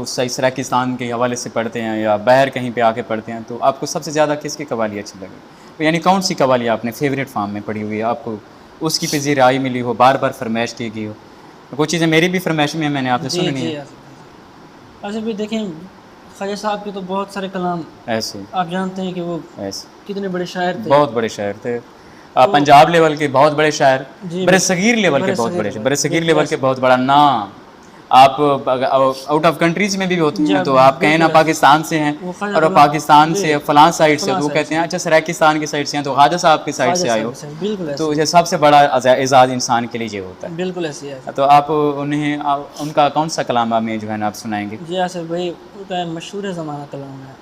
उस सराकिस्तान के हवाले से पढ़ते हैं या बाहर कहीं पे आके पढ़ते हैं, तो आपको सबसे ज़्यादा किसकी कवाली अच्छी लगी? तो यानी कौन सी कवाली आपने फेवरेट फॉर्म में पढ़ी हुई है, आपको उसकी पे राय मिली हो, बार बार फरमाइश की गई हो? कुछ चीज़ें मेरी भी फरमाइश में मैंने आपसे जी सुननी जी है। आसिफ भाई देखें, ख्वाजा साहब के तो बहुत सारे कलाम ऐसे आप जानते हैं कि वो ऐसे कितने बड़े शायर थे। बहुत बड़े शायर थे। तो पंजाब लेवल के बहुत बड़े शायर, जी बरसगीर लेवल के बड़े बहुत सगीर बड़े, बरसगीर बिल्कुल लेवल के ऐसे बहुत बड़ा नाम। आप आउट ऑफ कंट्रीज में भी होते जी हैं, तो आप कहें ना बिल्कुल ऐसे पाकिस्तान से हैं वो ख्वाजा और वो गुलाम पाकिस्तान जी से फलां साइड से, फलां तो वो साइड कहते से हैं अच्छा सराकिस्तान की साइड से हैं, तो ख्वाजा साहब की साइड ख्वाजा से आए साहब हो। से बिल्कुल तो ऐसे ये सबसे बड़ा एजाज़ इंसान के लिए ये होता बिल्कुल ऐसे है। तो आप उन्हें उनका कौन सा कलाम हमें जो है ना आप सुनाएंगे? जी आसिफ भाई उनका मशहूर ज़माना कलाम है,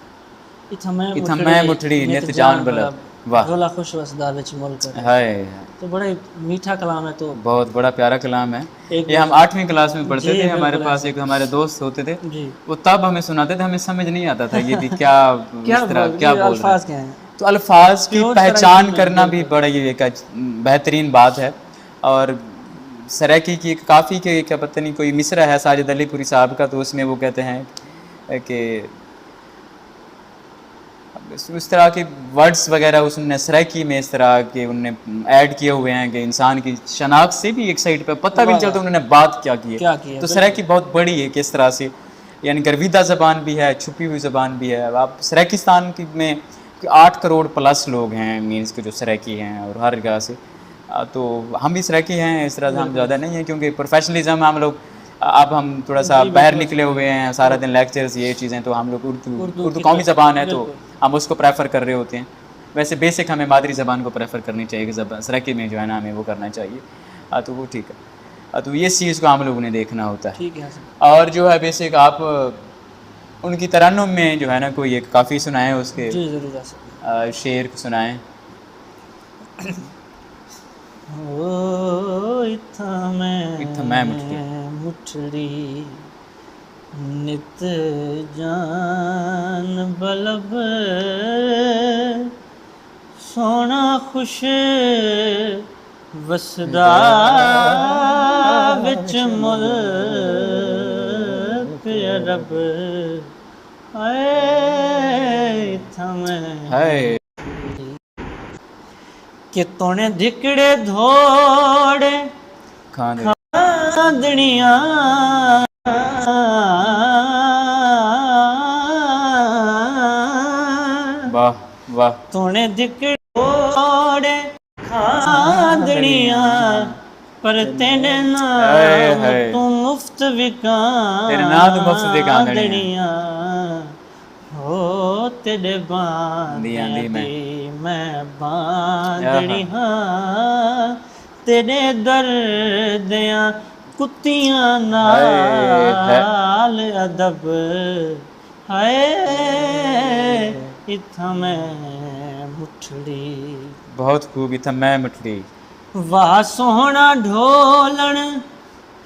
इथमे इथमै मुठड़ी नित नित जान जान बलब बलब। वाह, रोला खुश वसदा विच मुल्क करे। है तो बड़े मीठा कलाम है। तो बहुत बड़ा प्यारा कलाम है। एक ये हम बार 8वीं क्लास में पढ़ते जी थे, हमारे बिल्कुल पास ऐसे एक हमारे दोस्त होते थे, जी वो तब हमें सुनाते थे, हमें समझ नहीं आता था ये भी क्या क्या इस तरह बोल क्या ये बोल रहे अल्फाज हैं। क्या हैं, तो अल्फाज की प्योर पहचान सराइकी में करना भी बिल्कुल बड़ा ये एक बेहतरीन बात है। और सराइकी की काफ़ी के क्या पता नहीं कोई मिसरा है साजिद अलीपुरी साहब का, तो उसमें वो कहते हैं कि उस तरह के वर्ड्स वगैरह उसने सराइकी में इस तरह के उनने ऐड किए हुए हैं कि इंसान की शनाख्त से भी एक साइड पे पता भी नहीं वाह चलता उन्होंने बात क्या की है। क्या किया तो बिल्कुल सराइकी बहुत बड़ी है किस तरह से, यानी गर्विदा ज़बान भी है, छुपी हुई ज़बान भी है। अब आप सराइकिस्तान की में 8 करोड़ प्लस लोग हैं मीन्स के जो सराइकी हैं और हर जगह से। तो हम भी सराइकी हैं, इस तरह से हम बिल्कुल ज़्यादा नहीं हैं क्योंकि प्रोफेशनलिज्म हम लोग अब हम थोड़ा सा जी बाहर बिल्कुल ऐसे निकले हुए हैं, सारा तो दिन लेक्चर्स ये चीज़ें, तो हम लोग उर्दू उर्दू की कौमी तरफ ज़बान है तो बिल्कुल हम उसको प्रेफर कर रहे होते हैं। वैसे बेसिक हमें मादरी ज़बान को प्रेफर करनी चाहिए कि सराइकी में जो है ना हमें वो करना चाहिए। तो वो ठीक है। तो ये चीज़ को हम लोगों ने देखना होता है। ठीक है सर और जो है बेसिक आप उनकी तरन्नुम में जो है ना कोई एक काफ़ी सुनाएं, उसके जी ज़रूर आ सकते शेर को सुनाएं। ओ इथमे इथमै मुठड़ी मुठड़ी नित जान बलब सोना खुश वसदा विच मुल्क अरब आए थमें है कि तोने धिकड़े धोड़े खान खादनिया वाह वाह तोने धिकड़े धोड़े खादनिया पर तेरे हाय नाम हाय तू मुफ्त विका तेरे नाम तो मुफ्त दी कांदड़ियां दनिया हो तेरे दी बांदियां आंदी मैं दी मैं बांदड़ी हाँ तेरे दर्दियां कुत्तियां हाय है नाल अदब हाय इथमै मुठड़ी बहुत खूब इथमै मुठड़ी वाह सोहना ढोलण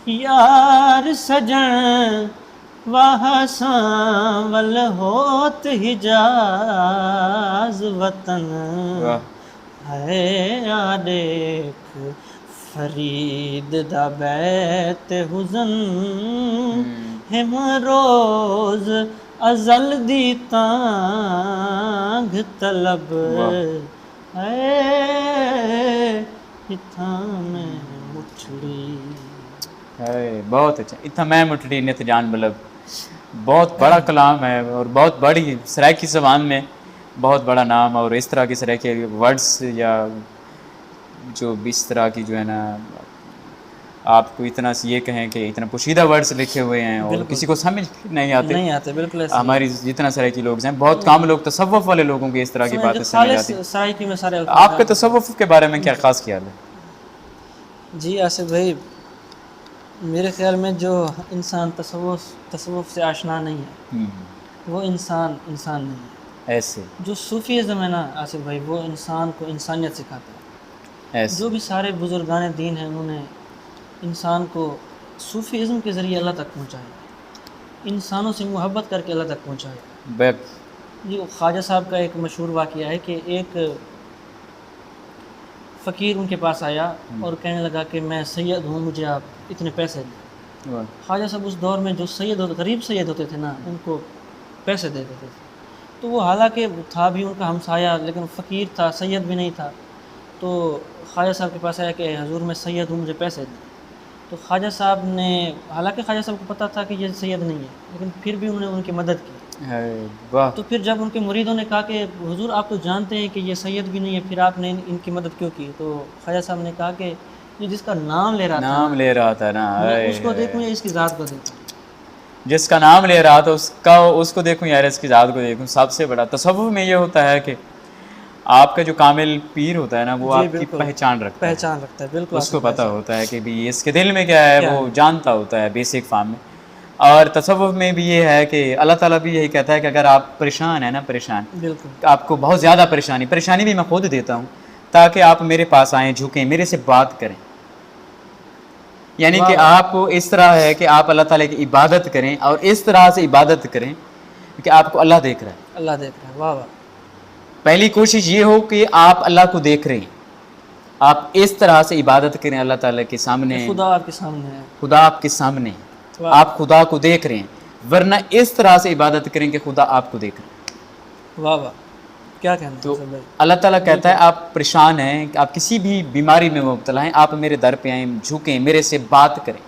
यार सजन वाह सांवल होत हिजाज वतन वाह है आ देख फरीद दा बैत हुजन हिम रोज अजल दी तांग तलब वाह है इथमै मुठड़ी है बहुत अच्छा इथमै मुठड़ी नित जान बलब। बहुत बड़ा कलाम है और बहुत बड़ी सराइकी ज़बान में बहुत बड़ा नाम। और इस तरह की सराइकी वर्ड्स या जो इस तरह की जो है ना आपको इतना ये कहें कि इतना पोशीदा वर्ड्स लिखे हुए हैं और बिल्कुल किसी को समझ नहीं आते। नहीं आते बिल्कुल ऐसे ही है। हमारी जितना सराइकी लोग हैं बहुत कम लोग तसव्वुफ़ वाले लोगों की इस तरह की इसमें बातें जो समझ खालिस आती। सराइकी में सारे अल्फाज आपके तसव्वुफ़ के बारे में क्या ख़ास ख्याल है? जी आसिफ भाई मेरे ख्याल में जो इंसान तसव्वुफ से आशना नहीं है वो इंसान नहीं है। ऐसे जो सूफीज़्म है ना आसिफ भाई वो इंसान को इंसानियत सिखाता है। ऐसे जो भी सारे बुजुर्गान दीन हैं उन्होंने इंसान को सूफीज़्म के ज़रिए अल्लाह तक पहुँचाया, इंसानों से मोहब्बत करके अल्लाह तक पहुँचाया। बैक ये ख्वाजा साहब का एक मशहूर वाक़या है कि एक फ़कीर उनके पास आया और कहने लगा कि मैं सैयद हूँ, मुझे आप इतने पैसे दें। वाह। ख्वाजा साहब उस दौर में जो सैयद होते, गरीब सैयद होते थे ना, उनको पैसे दे देते थे। तो वो हालांकि था भी उनका हमसाया, लेकिन फ़कीर था, सैयद भी नहीं था। तो ख्वाजा साहब के पास आया कि हजूर मैं सैयद हूँ, मुझे पैसे दें। तो ख्वाजा साहब ने, हालांकि ख्वाजा साहब को पता था कि ये सैयद नहीं है, लेकिन फिर भी उन्होंने उनकी मदद की। अरे वाह। तो फिर जब उनके मुरीदों ने कहा कि हुजूर आप तो जानते हैं कि ये सैयद भी नहीं है, फिर आपने इनकी मदद क्यों की? तो ख्वाजा साहब ने कहा कि ये जिसका नाम ले रहा था, नाम ले रहा था ना, मैं हाय उसको हाय। देखूँ या इसकी ज़ात को देखूँ? जिसका नाम ले रहा था उसको देखूं यार इसकी ज़ात को देखूं। सबसे बड़ा तसव्वुफ में ये होता है कि आपका जो कामिल पीर होता है ना, वो जी आपकी बिल्कुल, पहचान रखता है, पहचान रखता है, बिल्कुल उसको आसिफ भाई पता साहब। होता है कि भी इसके दिल में क्या है, क्या वो है? जानता होता है बेसिक फॉर्म में। और तसव्वुफ में भी ये है कि अल्लाह ताला भी यही कहता है कि अगर आप परेशान हैं ना, परेशान, बिल्कुल, आपको बहुत ज़्यादा परेशानी भी मैं खुद देता हूँ, ताकि आप मेरे पास आएँ, झुकें, मेरे से बात करें। यानी वाह कि वाह, आपको इस तरह है कि आप अल्लाह ताला की इबादत करें, और इस तरह से इबादत करें कि आपको अल्लाह देख रहा है। अल्लाह देख रहा है, वाह वाह, पहली कोशिश ये हो कि आप अल्लाह को देख रहे हैं, आप इस तरह से इबादत करें अल्लाह ताला के सामने, कि खुदा आपके सामने है। खुदा आपके सामने है, वाह आप खुदा को देख रहे हैं। वरना इस तरह से इबादत करें कि खुदा आपको देख रहे हैं। वाह वाह, क्या कहना है तो आसिफ भाई? अल्लाह ताला कहता है आप परेशान हैं, आप किसी भी बीमारी में मुब्तला हैं, आप मेरे दर पे आएँ, झुकें, मेरे से बात करें,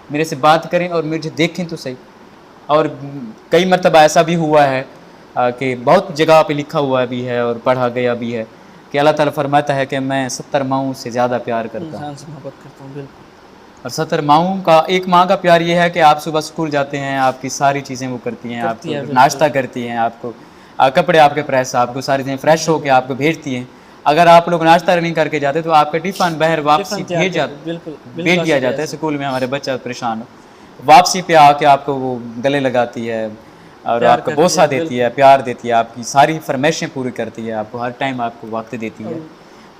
मेरे से बात करें और मुझे देखें तो सही। और कई मरतबा ऐसा भी हुआ है कि बहुत जगह पे लिखा हुआ भी है और पढ़ा गया भी है कि अल्लाह ताला फरमाता है कि मैं 70 माओं से ज़्यादा प्यार करता हूँ। इंसान से मोहब्बत करता हूँ, बिल्कुल। और 70 माओं का, एक माँ का प्यार ये है कि आप सुबह स्कूल जाते हैं, आपकी सारी चीज़ें वो करती हैं, करती है, आपको बिल्कुल। नाश्ता करती हैं, आपको कपड़े आपके प्रेस, आपको सारी चीज़ें फ्रेश होकर आपको भेजती हैं। अगर आप लोग नाश्ता नहीं करके जाते तो आपका टिफ़न बाहर वापसी टिफिन तैयार भेज कर, जाता, बिल्कुल भेज बिल्कुल दिया आसिफ जाता है। भाई, स्कूल में हमारे बच्चा परेशान हो, वापसी पे आके आपको वो गले लगाती है और प्यार आपको करती बोसा है, देती है, प्यार देती है, आपकी सारी फरमाइशें पूरी करती है, आपको हर टाइम आपको वक्त देती है।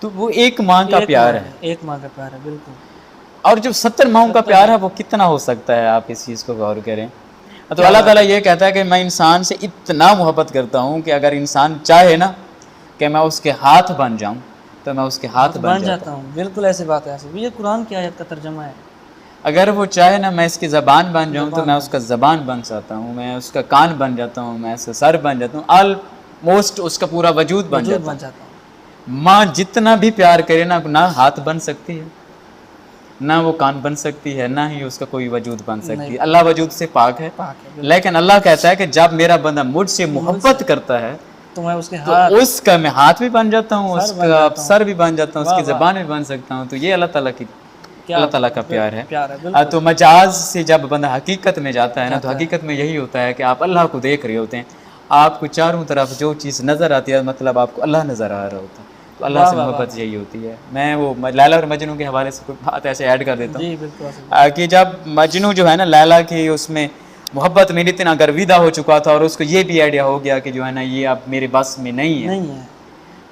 तो वो एक माँ का एक प्यार माँ है। एक माँ का प्यार है, बिल्कुल। और जो 70 माओं का 70 प्यार है वो कितना हो सकता है, आप इस चीज़ को गौर करें। तो क्या अल्लाह बात ताला ये कहता है कि मैं इंसान से इतना मोहब्बत करता हूँ कि अगर इंसान चाहे ना कि मैं उसके हाथ बन जाऊँ तो मैं उसके हाथ तो बन बन जाता जाता हूँ, बिल्कुल ऐसी बात है आसिफ। ये कुरान की आयत का तर्जमा है। हूँ। अगर वो चाहे ना मैं इसकी ज़बान बन जाऊँ तो ज़बान मैं बन उसका ज़बान बन जाता हूँ, मैं उसका कान बन जाता हूँ, मैं उसका सर बन जाता हूँ, ऑलमोस्ट उसका पूरा वजूद बन वजूद जाता बन हूँ। जाता हूँ। माँ जितना भी प्यार करे ना हाथ बन सकती है, ना वो कान बन सकती है, ना ही उसका कोई वजूद बन सकती नहीं है। अल्लाह वजूद से पाक है। पाक है, बिल्कुल। लेकिन अल्लाह कहता है कि जब मेरा बंदा मुझसे मोहब्बत करता है तो मैं उसके तो हाथ, उसका मैं हाथ भी बन जाता हूँ, सर बन उसका जाता हूँ। सर भी बन जाता हूँ, वाह उसकी वाह, ज़बान भी बन सकता हूँ। तो ये अल्लाह ताला की, क्या अल्लाह ताला का प्यार है। प्यार है, बिल्कुल। तो मजाज से जब बंदा हकीकत में जाता है ना, तो जाता है। हकीकत में यही होता है कि आप अल्लाह को देख रहे होते हैं, आपको चारों तरफ जो चीज़ नज़र आती है मतलब आपको अल्लाह नज़र आ रहा होता है। तो अल्लाह वाह से वाह मोहब्बत वाह, यही होती है। मैं वो लैला और मजनू के हवाले से कोई बात ऐसे ऐड कर देता हूँ जी बिल्कुल आसिफ। कि जब मजनू जो है ना लैला की उसमें मोहब्बत में इतना गर्विदा हो चुका था और उसको ये भी आइडिया हो गया कि जो है ना ये अब मेरे बस में नहीं है। नहीं है,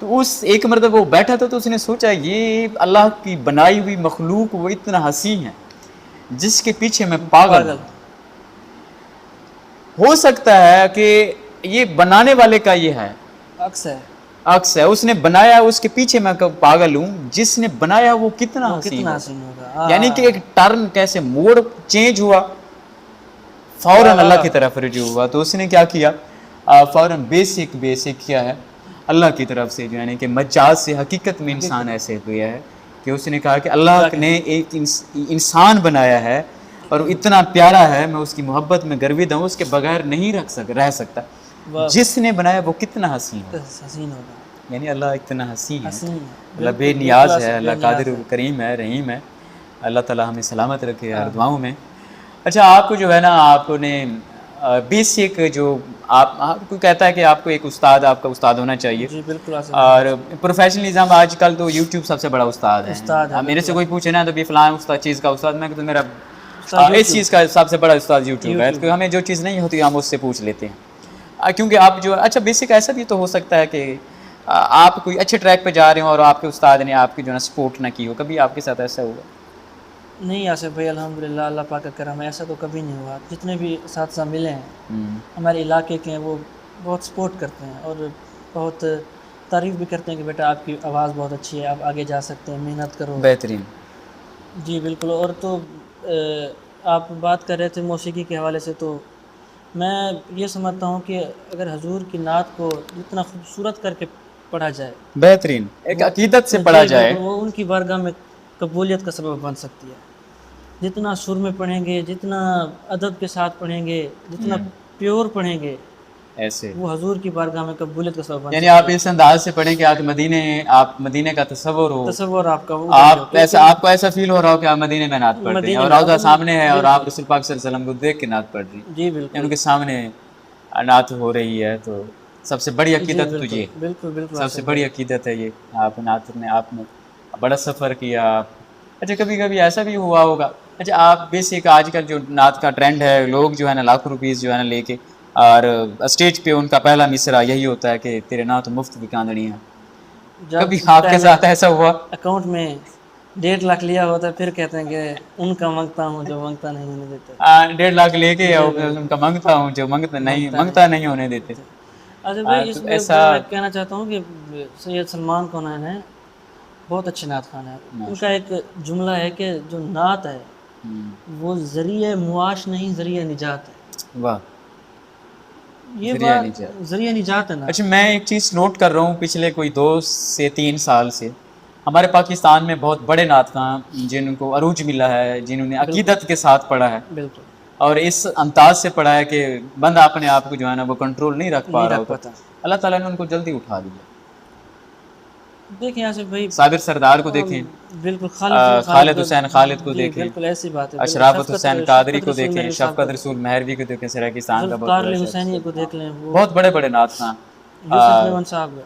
तो उस एक मरतबा वो बैठा था तो उसने सोचा ये अल्लाह की बनाई हुई मखलूक वो इतना हसी है जिसके पीछे मैं पागल हूँ। हो सकता है कि ये बनाने वाले का ये है अक्स है, अक्स है, उसने बनाया, उसके पीछे मैं पागल हूँ, जिसने बनाया वो कितना वो हसीन कितना होगा। हसीन होगा। यानी कि एक टर्न कैसे मोड़ चेंज हुआ, फौरन अल्लाह की तरफ रुजू हुआ। तो उसने क्या किया, फौरन बेसिक क्या है अल्लाह की तरफ से, जो यानी कि मजाज से हकीकत में इंसान ऐसे हुआ है कि उसने कहा कि अल्लाह ने एक इंसान बनाया है और वो इतना प्यारा है, मैं उसकी मोहब्बत में गर्विद हूँ, उसके बगैर नहीं रह सकता। जिसने बनाया वो कितना हसीन है, हसीन होगा। यानी अल्लाह इतना हसीन है, हसीन है, अल्लाह बिल्कुल, बेनियाज बिल्कुल है, अल्लाह बेनियाज कादिर है। करीम है, रहीम है। अल्लाह ताला हमें सलामत रखे यार दुआओं में। अच्छा, आपको जो है ना, आपने बेसिक जो आपको कहता है कि आपको एक उस्ताद, आपका उस्ताद होना चाहिए। जी बिल्कुल आसिफ। और प्रोफेशनलिज्म आजकल तो यूट्यूब सबसे बड़ा उस्ताद उस्ताद है, है। मेरे से बिल्कुल। कोई पूछे ना तो भी फलां उस्ताद चीज़ का उस्ताद, मैं तो मेरा उस्ताद इस चीज़ का सबसे बड़ा उस्ताद यूट्यूब है। YouTube। तो हमें जो चीज़ नहीं होती हम उससे पूछ लेते हैं, क्योंकि आप जो अच्छा बेसिक ऐसा भी तो हो सकता है कि आप कोई अच्छे ट्रैक पे जा रहे हो और आपके उस्ताद ने आपकी जो है ना सपोर्ट ना की हो, कभी आपके साथ ऐसा हुआ? नहीं आसिफ भाई, अल्हम्दुलिल्लाह अल्लाह पाक का करम है, ऐसा तो कभी नहीं हुआ। जितने भी साथ मिले हैं हमारे इलाके के हैं, वो बहुत सपोर्ट करते हैं और बहुत तारीफ़ भी करते हैं कि बेटा आपकी आवाज़ बहुत अच्छी है, आप आगे जा सकते हैं, मेहनत करो। बेहतरीन। जी बिल्कुल। और तो आप बात कर रहे थे मौसीकी के हवाले से, तो मैं ये समझता हूँ कि अगर हजूर की नात को जितना खूबसूरत करके पढ़ा जाए, बेहतरीन एक वो अकीदत से जी पढ़ा जाए। बिल्कुल, वो उनकी बारगाह में कबूलियत का सबब बन सकती है। जितना सुर में पढ़ेंगे, जितना अदब के साथ पढ़ेंगे, जितना प्योर पढ़ेंगे, ऐसे वो हजूर की बारगाह में कबूलियत का सबब बन यानी सकती आप इस अंदाज से पढ़ें कि आप मदीने का तसव्वुर हो, है। तसव्वुर आपका वो उधर ही हो, आप ऐसा आपको ऐसा फील हो रहा हो कि आप मदीने में नात पढ़ रहे हैं मदीने और में रौज़ा सामने है और आप बिल्कुल, रसूल पाक सल्लल्लाहु अलैहि वसल्लम को देख के नात पढ़ रही हैं, जी या बिल्कुल, उनके सामने नात हो रही है। तो सबसे बड़ी जी अकीदत तो बिल्कुल, ये बिल्कुल, बिल्कुल सबसे आसिफ बड़ी भाई। अकीदत है ये। आप नात में आपने बड़ा सफ़र किया। अच्छा कभी कभी ऐसा भी हुआ होगा, अच्छा आप बेसिक आजकल जो नात का ट्रेंड है, लोग जो है ना लाखों रुपीस जो है ना लेके और स्टेज पे उनका पहला मिसरा यही होता है कि तेरे नात मुफ्त की कांदड़ी है। जब कभी आपके पहले साथ ऐसा हुआ? अकाउंट में 1.5 लाख लिया होता है, फिर कहते हैं कि उनका मांगता हूँ जो मांगता नहीं होने देते। 1.5 लाख लेके जी और बिल्कुल, उनका मांगता हूँ जो मांगता मांगता नहीं होने नहीं देते। देते। अच्छा भाई, इस तो पे ऐसा मैं कहना चाहता हूँ कि सैयद सलमान कौनैन है, बहुत अच्छे नात खान है। उनका माशा एक जुमला है कि जो नात है हम्म, वो ज़रिए मुआश नहीं, ज़रिए निजात है। वाह ये जरिया बात निजात। ज़रिए निजात है नात। अच्छा मैं एक चीज़ नोट कर रहा हूँ पिछले कोई 2 से 3 साल से हमारे पाकिस्तान में बहुत बड़े नात खां जिनको अरूज मिला है, जिन्होंने बिल्कुल, अकीदत के साथ पढ़ा है बिल्कुल, और इस अंदाज से पढ़ा है कि बंदा अपने आप को जो है ना वो कंट्रोल नहीं रख पा नहीं रहा रख होता, पाता। अल्लाह ताला ने उनको जल्दी उठा दिया। देखिए यहाँ से भाई, साबिर सरदार को देखें, बिल्कुल खालिद खालिद खालिद हुसैन खालिद को जी देखें, बिल्कुल ऐसी बात है। बिल्कुल अशराफत हुसैन शफ़क़त कादरी शफ़क़त को रसूल देखें, मेरे साहब को शफकत देखें, रसूल मेहरवी को देखें, सराकिस्तान का बहुत ज़ुल्फ़िकार बड़ा अली शख्स, हुसैनी को देख लें, वो बहुत बड़े बड़े नात खां, यूसुफ़ मेमन साहब,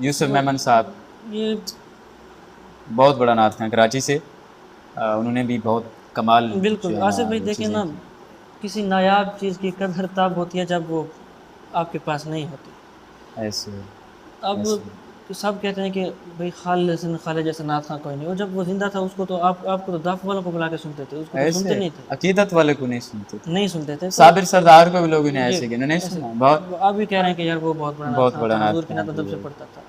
यूसुफ तो मेमन साहब ये बहुत बड़ा नात खां कराची से, उन्होंने भी बहुत कमाल जो बिल्कुल है ना आसिफ भाई, वो देखिए चीज़ें ना, की। किसी नायाब चीज़ की कदर तब होती है जब वो आपके पास नहीं होती। ऐसे अब ऐसे सब कहते हैं कि भाई खालिद जैसा नात खां कोई नहीं, और जब वो ज़िंदा था उसको तो आपको तो दफ वालों को बुला के सुनते थे, उसको तो ऐसे सुनते नहीं थे, अकीदत वाले को नहीं सुनते थे। नहीं सुनते थे। तो साबिर सरदार को भी लोगों ने जी ऐसे किया, नहीं ऐसे सुना बहुत वो आप भी कह रहे हैं कि यार वो बहुत बड़ा नात बहुत खां बड़ा था, नात हज़ूर की खां नात थे अदब से वो। पढ़ता था।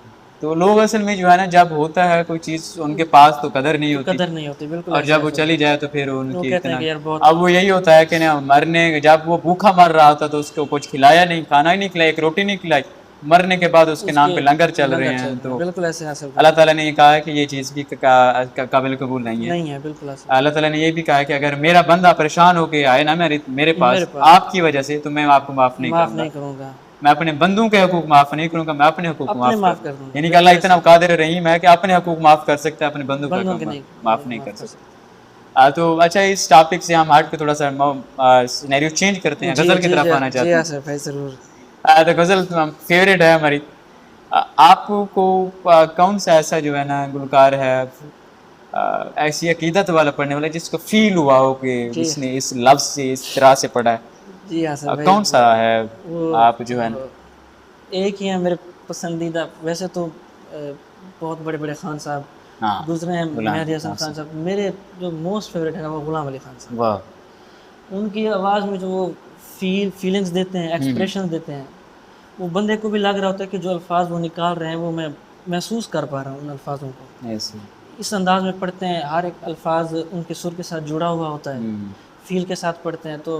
तो लोग असल में जो है ना जब होता है कोई चीज़ उनके पास तो कदर नहीं तो होती, कदर नहीं होती, बिल्कुल और ऐसे जब वो ऐसे चली होता जाए तो फिर है। वो उनकी कहते हैं इतना, कि यार बहुत अब वो यही होता है कि ना मरने जब वो भूखा मर रहा था तो उसको कुछ खिलाया नहीं, खाना ही नहीं खिलाया, एक रोटी नहीं खिलाई, मरने के बाद उसके नाम उसके पे लंगर चल रहे लंगर चल हैं। रहे हैं, तो बिल्कुल ऐसे हासिल भाई, अल्लाह ताला ने ये कहा है कि ये चीज़ भी काबिल कबूल नहीं है। नहीं है, बिल्कुल ऐसे अल्लाह ताला ने ये भी कहा है कि अगर मेरा बंदा परेशान होके आए ना मेरे मेरे पास पास आपकी वजह से, तो मैं आपको माफ़ नहीं माफ़ करूँगा। नहीं करूँगा, मैं अपने बंदों के हकूक माफ़ नहीं करूँगा, मैं अपने हकूक अपने माफ़ कर माफ़ दूँ। कर दूँगा, यानी कि अल्लाह बिल्कुल इतना ऐसे। कादिर रहीम है कि अपने हकूक माफ़ कर सकता है, अपने बंदों का बंदों हकूक के नहीं माफ़ नहीं नहीं कर माफ़ कर सकता। सकते। तो अच्छा इस टॉपिक से हम हट के थोड़ा सा सिनेरियो चेंज करते हैं, जी गज़ल की जी तरफ जी आना जी चाहते हैं। आसिफ भाई, ज़रूर। तो गज़ल फेवरेट है हमारी। आपको कौन सा ऐसा जो है ना गुलकार है ऐसी अकीदत वाला पढ़ने वाला जिसको फील हुआ हो कि जी इसने इस लफ्ज़ से इस तरह से पढ़ा है? जी आसिफ भाई, कौन सा है वो आप जो है ना? एक ही है मेरे पसंदीदा। वैसे तो बहुत बड़े बड़े खान साहब हाँ, गुजरे हैं, गुलाम मेहदी हसन हाँ, खान साहब, मेरे जो मोस्ट फेवरेट है ना वो गुलाम अली खान साहब। वाह! उनकी आवाज़ में जो वो फीलिंग्स देते हैं, हुँ, एक्सप्रेशंस देते हैं, वो बंदे को भी लग रहा होता है कि जो अल्फाज वो निकाल रहे हैं वो मैं महसूस कर पा रहा हूँ उन अल्फाजों को। ऐसे इस अंदाज में पढ़ते हैं, हर एक अल्फाज उनके सुर के साथ जुड़ा हुआ होता है, हुँ, फील के साथ पढ़ते हैं, तो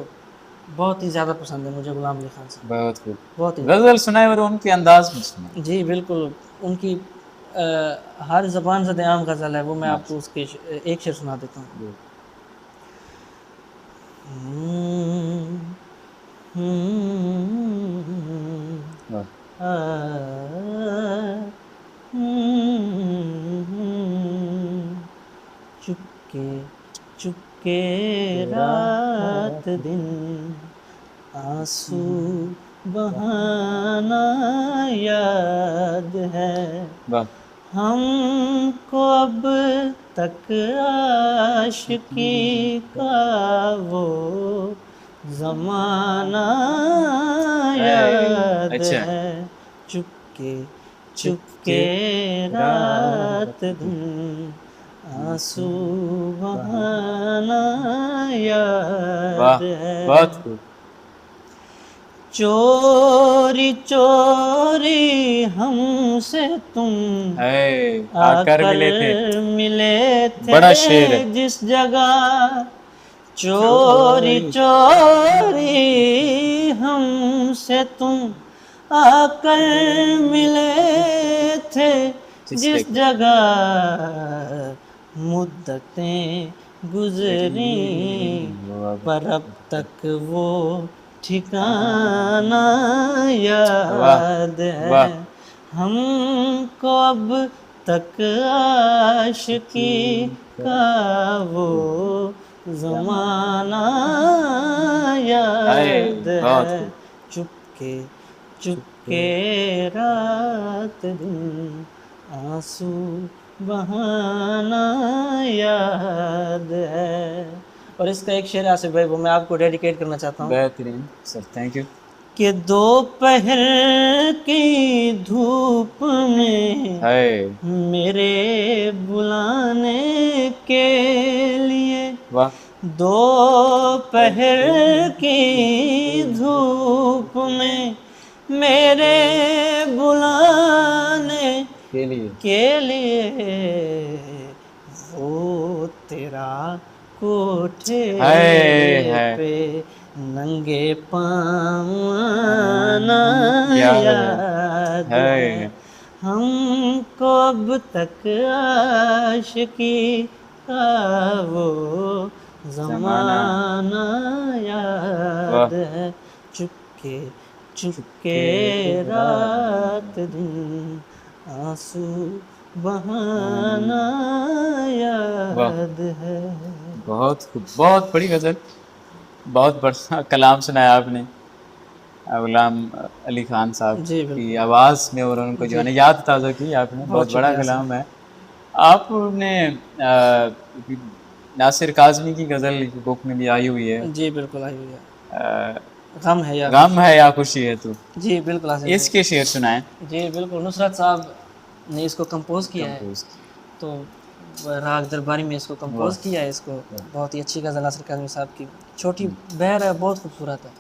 बहुत ही ज़्यादा पसंद है मुझे गुलाम अली खान साहब, बहुत खूब। बहुत ही ज़्यादा। गज़ल सुनाए और उनके अंदाज़ में सुनाए। जी बिल्कुल, उनकी हर ज़बान ज़द आम गज़ल है, वो मैं आपको माशा उसके एक शेर सुना देता हूँ। अल्लाह। हम्म, हम्म, वाह! आ, हम्म, चुपके चुपके रात दिन आंसू बहाना याद है, वाह! हमको अब तक आशिकी का वो ज़माना याद अच्छा, है, चुपके चुपके रात दिन आंसू बहाना वाह! याद है, बहुत खूब। चोरी चोरी हमसे तुम आकर आकर मिले थे, मिले थे बड़ा शेर है। जिस जगह, चोरी चोरी हमसे तुम आकर मिले थे जिस जगह मुद्दतें गुजरी, पर अब तक वो ठिकाना याद है हमको, अब तक आशिकी का वो ज़माना याद है। चुपके चुपके रात दिन आंसू बहाना याद है। और इसका एक शेर आसिफ भाई वो मैं आपको डेडिकेट करना चाहता हूँ। बेहतरीन सर, थैंक यू। कि दोपहर की धूप में मेरे बुलाने के लिए, वाह, दोपहर की धूप में मेरे बुलाने के लिए वो तेरा कोठे पे नंगे पाँव आना याद है हमको, अब तक आशिकी का वो ज़माना याद है। चुपके चुपके रात दिन आंसू बहाना याद है। बहुत बहुत बड़ी गज़ल, बहुत बड़ा कलाम सुनाया आपने गुलाम अली खान साहब की आवाज़ में, और उनको जो है ना याद ताज़ा की आपने। बहुत बड़ा कलाम है। आपने नासिर काज़मी की गज़ल बुक में भी आई हुई है। जी बिल्कुल आई हुई है, गम है या खुशी है तू। जी बिल्कुल, इसके शेर सुनाएं। जी बिल्कुल, नुसरत साहब ने इसको कंपोज किया है, तो राग दरबारी में इसको कंपोज किया है। इसको बहुत ही अच्छी गज़ल नासिर काज़मी साहब की, छोटी बहर है, बहुत खूबसूरत है।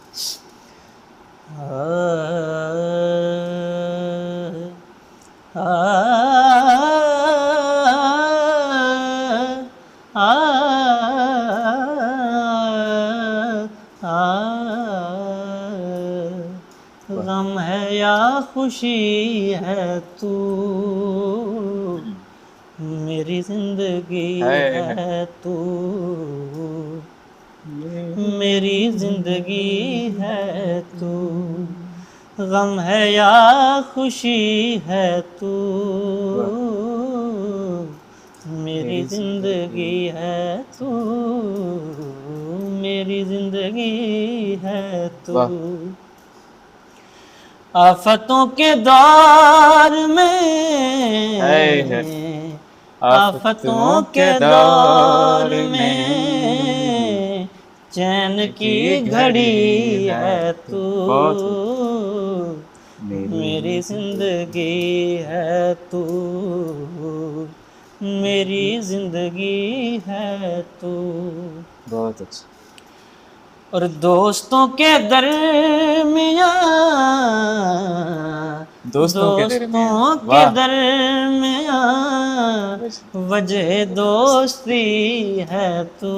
गम है या खुशी है तू, मेरी जिंदगी है तू, मेरी जिंदगी है तू। गम है या खुशी है तू, मेरी जिंदगी है तू, मेरी जिंदगी है तू। आफतों के दौर में, आफतों के दौर में चैन की घड़ी है तू, मेरी जिंदगी है तू, मेरी जिंदगी है तू। बहुत अच्छा। और दोस्तों के दरमियाँ, दोस्तों के दरमियाँ वजह दोस्ती है तू,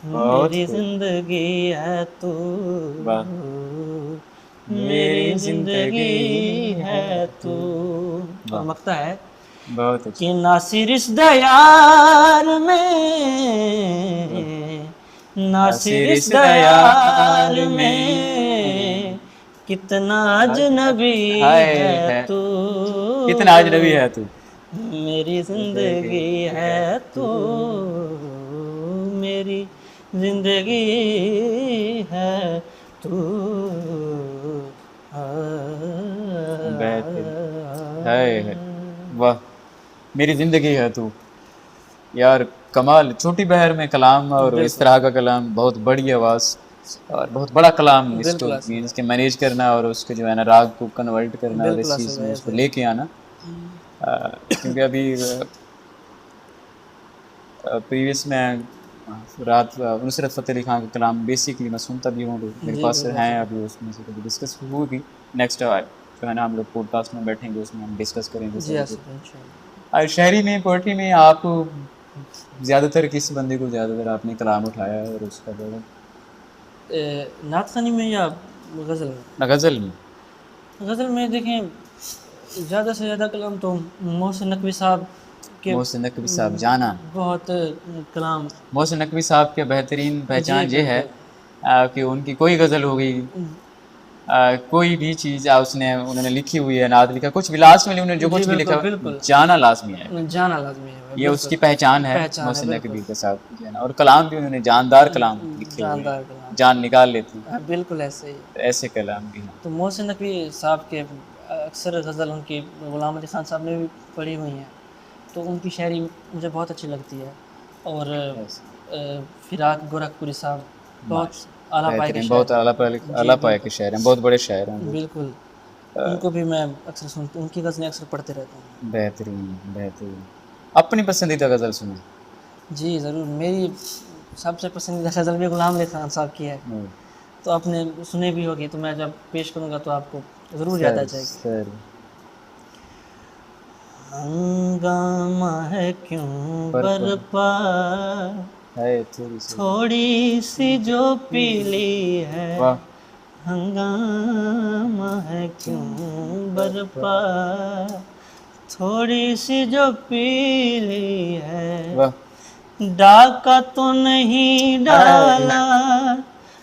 मेरी जिंदगी है तू, मेरी जिंदगी है तू। और मकता है बहुत अच्छा। कि नासिर इस दयार में, नासिर इस दयार में कितना अजनबी है तू, कितना अजनबी है तू, मेरी जिंदगी है तू, मेरी जिंदगी है तू। वाह, मेरी जिंदगी है तू। यार कमाल, छोटी बहर में कलाम, और इस तरह का कलाम, बहुत बड़ी आवाज़ और बहुत बड़ा कलाम। इसको इसके मैनेज करना और उसके जो है ना राग को कन्वर्ट करना और इस चीज़ में उसको लेके आना, क्योंकि अभी प्रीवियस में रात नुसरत फ़तेह अली खान का कलाम बेसिकली मैं सुनता भी हूँ, मेरे पास हैं अभी, उसमें से कभी डिस्कस होगी। नेक्स्ट जो है ना हम लोग पॉडकास्ट में बैठेंगे, उसमें हम डिस्कस करेंगे। शायरी में, पोएट्री में आप ज़्यादातर किस बंदे को ज़्यादातर आपने कलाम उठाया है और उसका बोला? नात खानी में या गज़ल में? गज़ल में? गज़ल में देखें ज़्यादा से ज़्यादा कलाम तो मोहसिन नकवी साहब के मोहसिन नकवी साहब जाना। बहुत कलाम। मोहसिन नकवी साहब के बेहतरीन पहचान जी ये है बिल्कुल। कि उनकी कोई गज़ल हो गई, कोई भी चीज़ उसने उन्होंने लिखी हुई है, नात लिखा, कुछ भी लास्ट में उन्होंने जो जी कुछ भी बिल्कुल लिखा बिल्कुल, जाना लाज़मी है। जाना लाज़मी है भाई, ये उसकी पहचान है पहचान है मोहसिन नकवी बिल्कुल। के साहब की है ना। और कलाम भी उन्होंने जानदार कलाम लिखे हुए हैं, जानदार कलाम, जान निकाल लेते हैं, हाँ, बिल्कुल ऐसे ही। तो ऐसे कलाम भी हैं। तो मोहसिन नकवी साहब के अक्सर गज़ल उनकी ग़ुलाम अली ख़ान साहब ने भी पढ़ी हुई हैं, तो उनकी शायरी मुझे बहुत अच्छी लगती है। और फ़िराक गोरखपुरी साहब बहुत आला पाए के बेहतरीन, बहुत शायर, आला पाए के शायर हैं, बहुत बड़े शायर हैं वो। बिल्कुल। उनको भी मैं अक्सर सुनती, उनकी गज़लें अक्सर पढ़ते रहता हूँ। बेहतरीन, बेहतरीन। अपनी पसंदीदा गज़ल सुने। जी ज़रूर, मेरी सबसे पसंदीदा गज़ल भी ग़ुलाम अली ख़ान साहब की है, तो आपने सुनी भी होगी, तो मैं जब पेश करूँगा तो आपको ज़रूर याद आ जाएगी। सर हंगामा है क्यों बरपा, है थोड़ी सी जो पीली है, वाह हंगामा है क्यों बरपा, थोड़ी सी जो पीली है, वाह डाका तो नहीं डाला,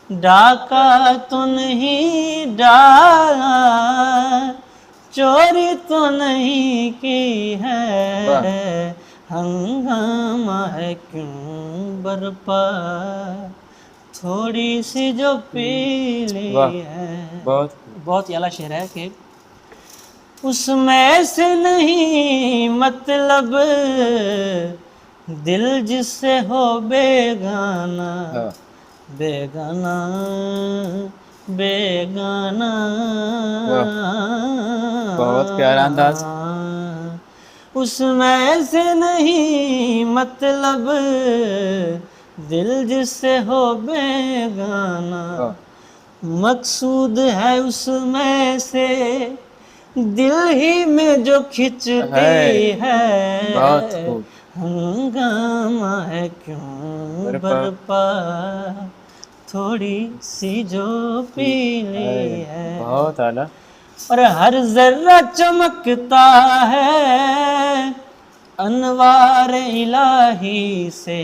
डाका तो नहीं डाला, चोरी तो नहीं की है, हंगामा है क्यों बरपा, थोड़ी सी जो पीली वाह, है। बहुत ही आला शेर है कि उसमें से नहीं मतलब दिल जिससे हो बेगाना, बेगाना बेगाना, बहुत प्यारा अंदाज। उसमें से नहीं मतलब दिल जिससे हो बेगाना, मकसूद है उसमें से दिल ही में जो खिंचती है, हंगामा है क्यों बरपा, थोड़ी सी जो पीली है। बहुत आला। और हर जर्रा चमकता है अनवार इलाही से,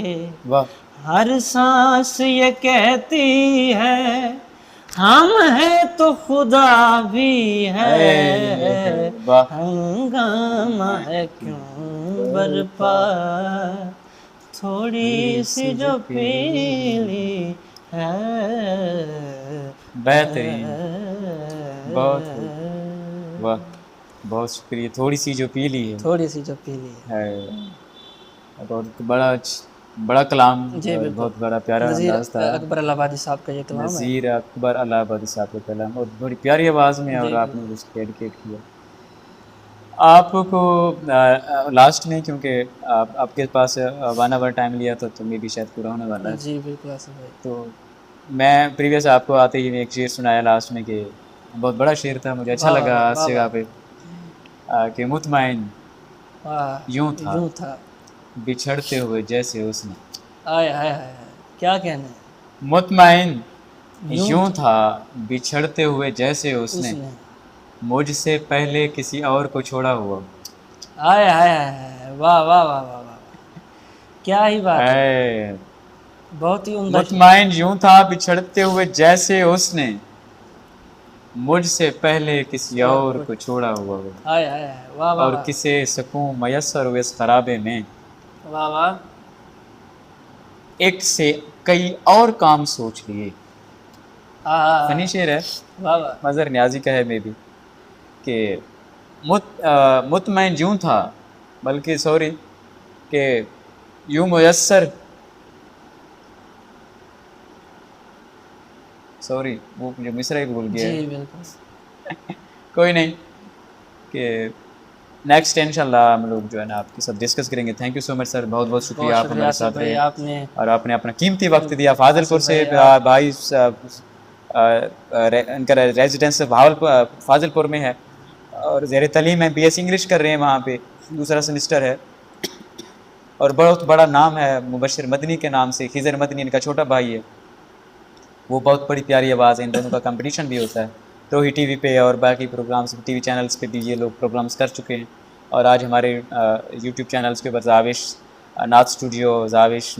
वाह हर सांस ये कहती है हम हैं तो खुदा भी है, हंगामा है क्यों बरपा, थोड़ी सी जो पीली है। बेहतरीन, बहुत वाह, बहुत शुक्रिया। थोड़ी सी जो पीली है, थोड़ी सी जो पीली है, बहुत बड़ा कलाम, बहुत बड़ा प्यारा अंदाज था। अकबर इलाहाबादी साहब का ये कलाम है, नज़ीर अकबर इलाहाबादी साहब का कलाम, और बड़ी प्यारी आवाज़ में, और आपने उसको डेडिकेट किया। आपको लास्ट में, क्योंकि आपके पास 1 आवर टाइम लिया था, तो मे भी शायद पूरा होने वाला है। जी बिल्कुल ऐसा है। तो मैं प्रीवियस आपको आते ही एक शेर सुनाया लास्ट में, कि बहुत बड़ा शेर था, मुझे अच्छा लगा इस जगह पे, कि मुतमईन यूं था बिछड़ते हुए जैसे उसने, आय हाय हाय, क्या कहना है, मुतमईन यूं था बिछड़ते हुए जैसे उसने मुझसे पहले किसी और को छोड़ा हुआ। आय हाय हाय, वाह वाह वाह वाह वाह, क्या ही बात है, बहुत ही उम्दा। मुतमईन यूं था बिछड़ते हुए जैसे उसने मुझसे पहले किसी और को छोड़ा हुआ। आय हाय, वाह वाह, और किसे सकूं मयस्सर हुए इस खराबे में, वाह वाह, एक से कई और काम सोच लिए। फनी शेर है, वाह वाह, मज़हर न्याजी का है, मे भी, कि मुतमईन यूं था, बल्कि सॉरी, कि यूं मुयस्सर, सॉरी वो मुझे मिसरा ही भूल गया। जी बिल्कुल कोई नहीं, कि नेक्स्ट इंशाल्लाह हम लोग जो है ना आपके साथ डिस्कस करेंगे। Thank you so much sir, बहुत बहुत शुक्रिया, आप हमारे साथ रहे, और आपने अपना कीमती वक्त दिया। फाजिलपुर से भाई, इनका रेजिडेंस फाजिलपुर में है, और ज़ेर तलीम है, BS इंग्लिश कर रहे हैं वहाँ पे, दूसरा सेमिस्टर है, और बहुत बड़ा नाम है मुबशिर मदनी के नाम से। खिज़र मदनी इनका छोटा भाई है, वो बहुत बड़ी प्यारी आवाज़ है। इन दोनों का कंपटीशन भी होता है रोही टीवी पे और बाकी प्रोग्राम्स टीवी चैनल्स पे भी ये लोग प्रोग्राम्स कर चुके हैं। और आज हमारे यूट्यूब चैनल्स के ऊपर जाविश नाथ स्टूडियो, जाविश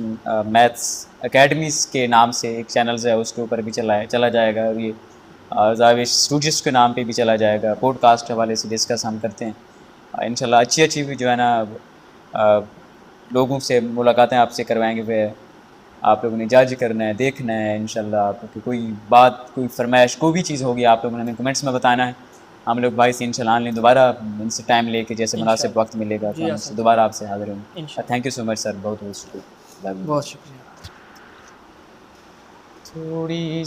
मैथ्स एकेडमीज़ के नाम से एक चैनल है, उसके ऊपर भी चला जाएगा। और ये जाविश स्टूडियोज़ के नाम पे भी चला जाएगा। पॉडकास्ट हवाले से डिस्कस हम करते हैं इंशाल्लाह। अच्छी भी जो है ना लोगों से मुलाकातें आपसे करवाएंगे। वे आप लोगों ने जज करना है, देखना है इंशाल्लाह। आपकी कोई बात, कोई फरमाइश, कोई भी चीज़ होगी आप लोगों ने हमें कमेंट्स में बताना है। हम लोग भाई से इंशाल्लाह आने दोबारा इनसे टाइम लेके जैसे मुनासिब वक्त मिलेगा तो जी हम आसिफ, दोबारा आपसे हाजिर होंगे। इंशाल्लाह। Thank you so much sir, बहुत बहुत शुक्रिया। बहुत शुक्रिया। थोड़ी